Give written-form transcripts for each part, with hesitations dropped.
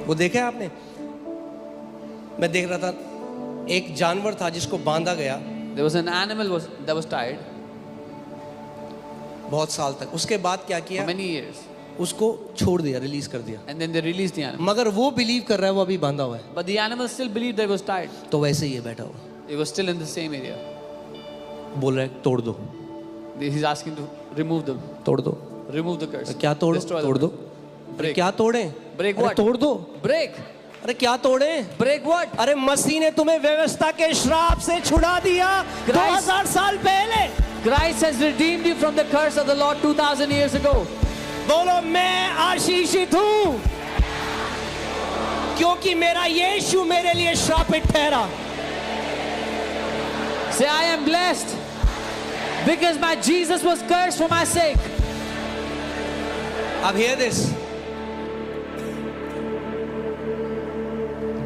वो देखा है आपने? मैं देख रहा था, एक जानवर था जिसको बांधा गया There was an animal that was tied बहुत साल तक. उसके बाद क्या for किया? many years. उसको छोड़ दिया, रिलीज कर दिया. And then they released the animal. मगर वो बिलीव कर रहा है वो अभी बांधा हुआ है. But the animal still believed that it was tied. तो वैसे ही है बैठा हुआ, It was still in the same area. बोल रहा है तोड़ दो, He's asking to remove तोड़ दो. remove the curse. क्या तोड़? Destroy the तोड़ दो. curse. Break. क्या तोड़े? Break अरे what? तोड़ दो. Break. अरे क्या तोड़े? Break what? अरे मसीह ने तुम्हें व्यवस्था के श्राप से छुड़ा दिया 2000 साल पहले. Christ has redeemed you from the curse of the Lord 2000 years ago. बोलो मैं आशीषित हूं क्योंकि मेरा यीशु मेरे लिए श्रापित ठहरा. Say, I am blessed because my Jesus was cursed for my sake. अब hear this.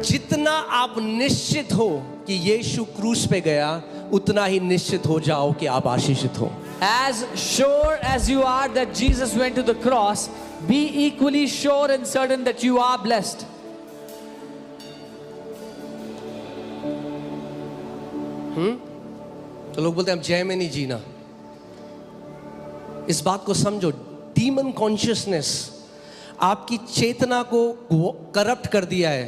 जितना आप निश्चित हो कि यीशु क्रूस पे गया, उतना ही निश्चित हो जाओ कि आप आशीषित हो. As sure as you are that Jesus went to the cross, be equally sure and certain that you are blessed. तो लोग बोलते हैं हम जय में नहीं जीना. इस बात को समझो, डीमन कॉन्शियसनेस आपकी चेतना को करप्ट कर दिया है.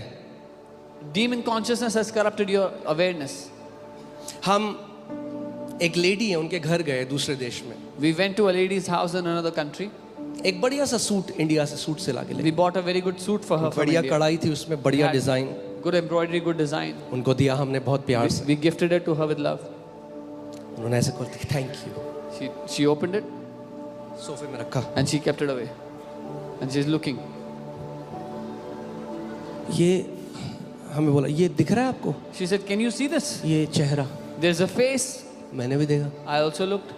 Demon consciousness has corrupted your awareness. हम एक लेडी है, उनके घर गए दूसरे देश में. We went to a lady's house in another country. एक बढ़िया सा सूट इंडिया से सूट से लाके ले. We bought a very good suit for her from बढ़िया India. कढ़ाई थी उसमें, बढ़िया had design. Good embroidery, good design. उनको दिया हमने बहुत प्यार से. We gifted it to her with love. उन्होंने ऐसे करते thank you, She opened it सोफे में रखा. and she kept it away. And she's looking. ये हमें बोला ये दिख रहा है आपको? She said, "Can you see this? ये चेहरा. There's a face." मैंने भी देखा. I also looked.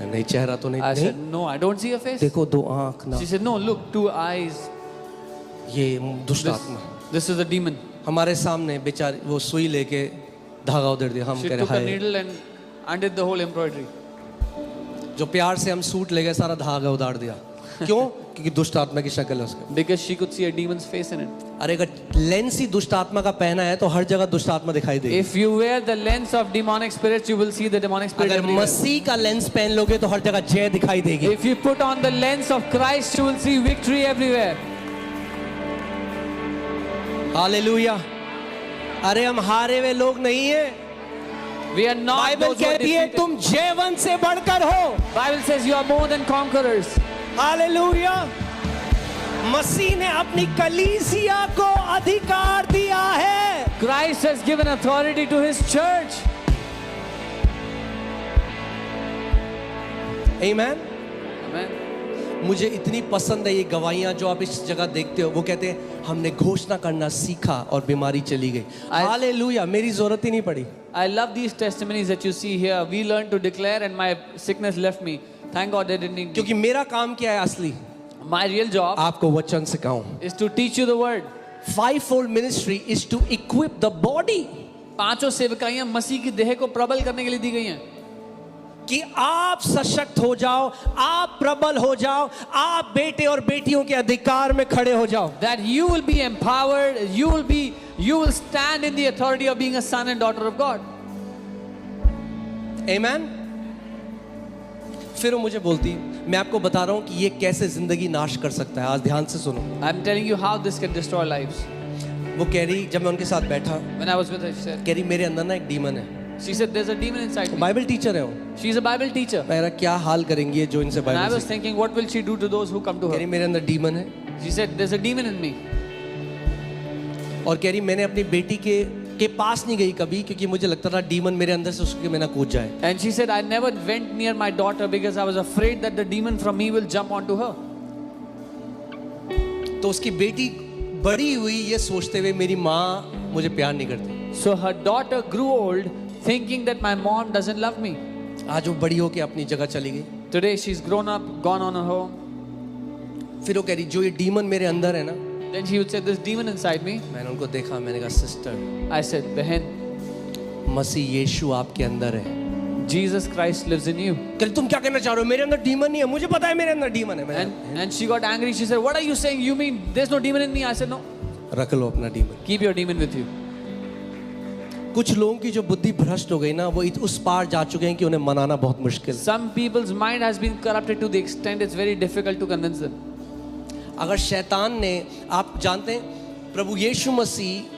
नहीं चेहरा तो नहीं. I नहीं. said, "No, I don't see a face." देखो दो आंख ना. She said, "No, look, 2 eyes. ये दुष्ट This, आत्मा. this is a demon." हमारे सामने बेचारी वो सुई लेके धागा उधर दिया. हम She कह रहे took a hi. needle and undid the whole embroidery. जो प्यार से हम सूट ले गए सारा धागा उधार दिया. क्यों? क्योंकि दुष्ट आत्मा की शक्ल है उसके. Because she could see a demon's face in it. अरे अगर लेंस ही दुष्ट आत्मा का पहना है तो हर जगह दुष्ट आत्मा दिखाई देगी. If you wear the lens of demonic spirits, you will see the demonic spirit अगर everywhere. मसीह का लेंस पहन लोगे तो हर जगह जय दिखाई देगी. If you put on the lens of Christ, you will see victory everywhere. Hallelujah. अरे हम हारे हुए लोग नहीं है. We are not Bible those who are कहती है defeated. तुम जयवंत से बढ़कर हो. Bible says you are more than conquerors. Hallelujah. मसीह ने अपनी कलीसिया को अधिकार दिया है. Christ has given authority to His church. आमीन. Amen. मुझे इतनी पसंद है ये गवाहियां जो आप इस जगह देखते हो. वो कहते हैं हमने घोषणा करना सीखा और बीमारी चली गई. हालेलुया. मेरी जरूरत ही नहीं पड़ी. I love these testimonies that you see here. We learned to declare and my sickness left me. Thank God I didn't need क्योंकि मेरा काम क्या है असली? My real job आपको वचन सिखाऊं. is to teach you the word. Fivefold ministry is to equip the body. 5 सेवकाइयां मसीह की देह को प्रबल करने के लिए दी गई हैं कि आप सशक्त हो जाओ, आप प्रबल हो जाओ, आप बेटे और बेटियों के अधिकार में खड़े हो जाओ. that you will be empowered, you will stand in the authority of being a son and daughter of God. आमीन. फिर वो मुझे बोलती, मैं आपको बता रहा हूं कि ये कैसे जिंदगी नाश कर सकता है. आज ध्यान से सुनो. I'm telling you how this can destroy lives. वो कह रही, जब मैं उनके साथ बैठा, When I was with her, she said, कह रही मेरे अंदर ना एक डीमन है. she said, there's a demon inside me. Bible teacher है वो. She's a Bible teacher. मेरा क्या हाल करेंगी ये जो इनसे And I बाइबल was सीख. thinking, what will she do to those who come to कह रही her? मेरे अंदर डीमन है. She said, there's a demon in me. और कह रही मैंने अपनी बेटी के पास नहीं गई कभी क्योंकि मुझे लगता था डीमन मेरे अंदर से उसके में ना कूद जाए. And she said, I never went near my daughter because I was afraid that the demon from me will jump onto her. तो उसकी बेटी बड़ी हुई ये सोचते हुए मेरी माँ मुझे प्यार नहीं करती. So her daughter grew old thinking that my mom doesn't love me. आज वो बड़ी होके अपनी जगह चली गई. Today she's grown up, gone on her home. फिर वो कह रही जो ये डीमन मेरे अंदर है ना. Then she would say, this demon inside me. मैंने उनको देखा, मैंने कहा सिस्टर, I said, Behin, मसीह यीशु आपके अंदर है. Jesus Christ lives in you. कहते तुम क्या कहना चाह रहे हो, मेरे अंदर डीमन नहीं है, मुझे पता है मेरे अंदर डीमन है। And she got angry. She said, "What are you saying? You mean there's no demon in me?" I said, "No. रख लो अपना demon. Keep your demon with you." कुछ लोगों की जो बुद्धि भ्रष्ट हो गई ना, वो उस पार जा चुके हैं कि उन्हें मनाना बहुत मुश्किल है। Some people's mind has been corrupted to the extent it's very difficult to convince them. अगर शैतान ने, आप जानते हैं प्रभु यीशु मसीह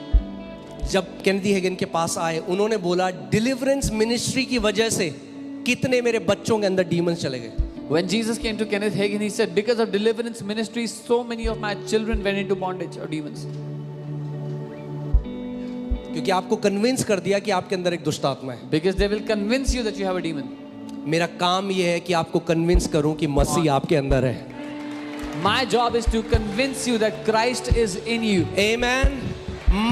जब केनेडी हेगन के पास आए, उन्होंने बोला डिलीवरेंस मिनिस्ट्री की वजह से कितने मेरे बच्चों के अंदर डीमंस चले गए। When Jesus came to Kenneth Hagin, he said, "Because of deliverance ministry, so many of my children went into bondage or demons." क्योंकि आपको कन्विंस कर दिया कि आपके अंदर एक दुष्ट आत्मा है। Because they will convince you that you have a demon. मेरा काम यह है कि आपको कन्विंस करूं कि मसीह आपके अंदर है। My job is to convince you that Christ is in you. आमेन।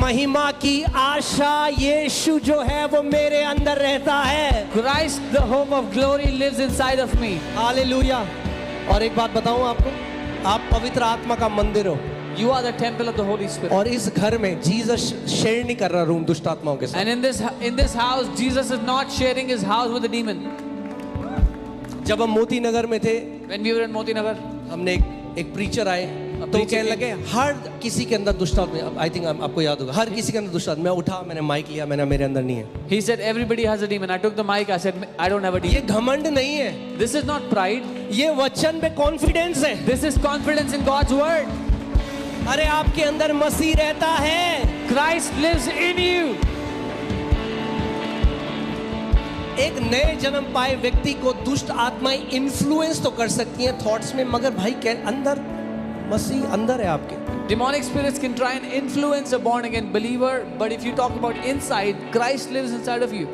महिमा की आशा यीशु जो है वो मेरे अंदर रहता है। Christ, the hope of glory, lives inside of me. Hallelujah. और एक बात बताऊं आपको, आप पवित्र आत्मा का मंदिर हो। You are the temple of the Holy Spirit. और इस घर में जीसस शेयर नहीं कर रहा रूम दुष्ट आत्माओं के साथ। And in this house, Jesus is not sharing his house with the demon. जब हम मोती नगर में थे, When we were in Moti Nagar, हमने एक प्रीचर आए तो कहने लगे हर किसी के अंदर दुष्ट आत्मा, आई थिंक आपको याद होगा, हर किसी के अंदर दुष्ट आत्मा। मैं उठा, मैंने माइक लिया, मैंने मेरे अंदर नहीं है। he said everybody has a demon. I took the mic. I said I don't have a ये demon. घमंड नहीं है, This is not pride. ये वचन पे कॉन्फिडेंस है। This is confidence in God's word. अरे आपके अंदर मसीह रहता है। Christ lives in you. एक नए जन्म पाए व्यक्ति को दुष्ट आत्माएं इन्फ्लुएंस तो कर सकती हैं थॉट्स में, मगर भाई अंदर मसीह अंदर है आपके। Demonic spirits can try and influence a born again believer, but if you talk about inside, Christ lives inside of you.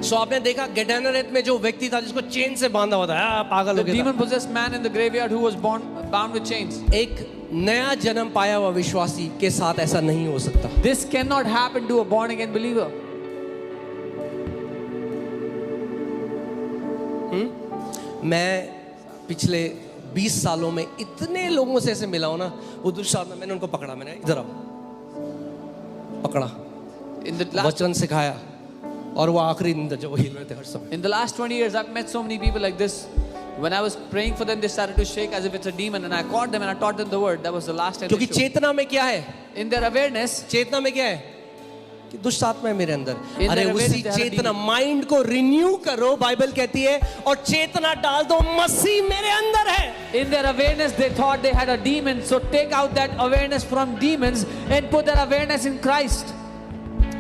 सो आपने देखा गेडेनरेथ में जो व्यक्ति था जिसको चेन से बांधा हुआ था, पागल The हो गया था। demon possessed man in the graveyard who was bound with chains. एक नया जन्म पाया हुआ विश्वासी के साथ ऐसा नहीं हो सकता। This cannot happen to a born again believer. मैं पिछले 20 सालों में इतने लोगों से ऐसे मिला हूं ना, वो दुष्ट आत्मा, मैंने उनको पकड़ा, मैंने इधर आओ, पकड़ा, In the last वचन सिखाया, और वो आखिरी दिन जब वो हिल रहे थे हर समय। In the last 20 years, I've met so many people like this. When I was praying for them, they started to shake as if it's a demon, and I caught them and I taught them the word. That was the last time. क्योंकि चेतना में क्या है, In their awareness, चेतना में क्या है कि दुष्ट आत्मा है मेरे अंदर। In अरे their उसी awareness, they have a चेतना, demon. माइंड को रिन्यू करो, बाइबल कहती है, और चेतना डाल दो, मसीह मेरे अंदर है। in their awareness, they thought they had a demon. So take out that awareness from demons and put that awareness in Christ.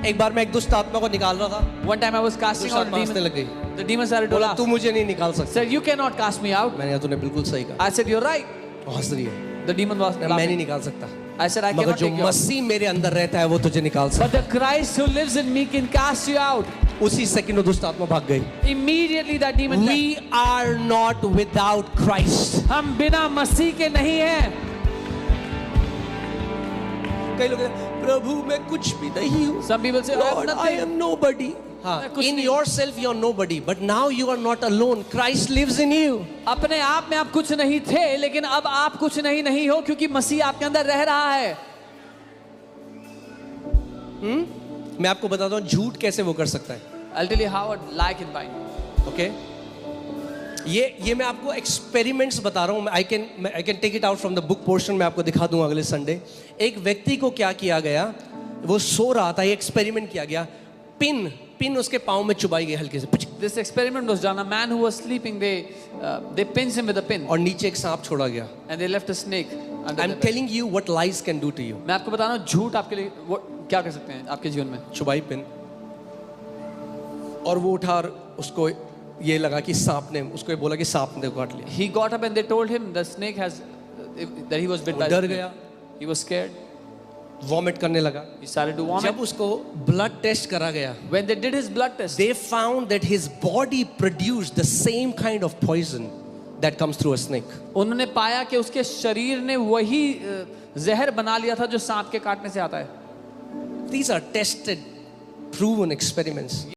एक बार मैं एक दुष्ट आत्मा को निकाल रहा था, One time I was casting दुष्ट out a आत्मा हंसने demon. लग गई, The demon started to बोला laugh. तू मुझे नहीं निकाल सकता। Said, "You cannot cast me out." मैंने कहा तूने बिल्कुल सही कहा। I said, "You're right." वो हंस रही है, The demon was मैं नहीं laughing. निकाल सकता, I said, "I मगर cannot जो take you out." मसीह मेरे अंदर रहता है वो तुझे निकाल सकता But the Christ who lives in me can cast you out. है। उसी सेकंड वो दुष्ट आत्मा भाग गई। Immediately that demon left. We are not without Christ। हम बिना मसीह के नहीं हैं। कई लोग कहते हैं, प्रभु मैं कुछ भी नहीं हूँ। Some people say, "I am Lord, I nothing." am nobody। हाँ, मैं कुछ in नहीं। yourself you are nobody, but now you are not alone. Christ lives in you। अपने आप में आप कुछ नहीं थे, लेकिन अब आप कुछ नहीं हो, क्योंकि मसीह आपके अंदर रह रहा है। मैं आपको बताता हूँ झूठ कैसे वो कर सकता है। I'll tell you how a lie can bind. Okay, ये मैं आपको एक्सपेरिमेंट्स बता रहा हूँ। I can take it out from the book portion, मैं आपको दिखा दूंगा अगले संडे। एक व्यक्ति को क्या किया गया, वो सो रहा था, ये एक्सपेरिमेंट किया गया, पिन उसके पाँव में चुभाई गई हल्के से, This experiment was done. A man who was sleeping, they pinched him with a pin, और नीचे एक सांप छोड़ा गया। and they left a snake under I am the bed. Telling you what lies can do to you. मैं आपको बता रहा हूँ झूठ आपके लिए क्या कर सकते हैं आपके जीवन में। चुभाई पिन, और वो उठा और उसको ये लगा कि सांप ने, उसको ये बोला कि सांप ने काट लिया। He got up and they told him the snake has that he was bit by डर the snake. गया, He was scared. वॉमिट करने लगा। He started to vomit. जब उसको ब्लड टेस्ट करा गया, When they did his blood test, they found that his body produced the same kind of poison that comes through a snake। उन्होंने पाया कि उसके शरीर ने वही जहर बना लिया था जो सांप के काटने से आता है। These are tested, proven experiments।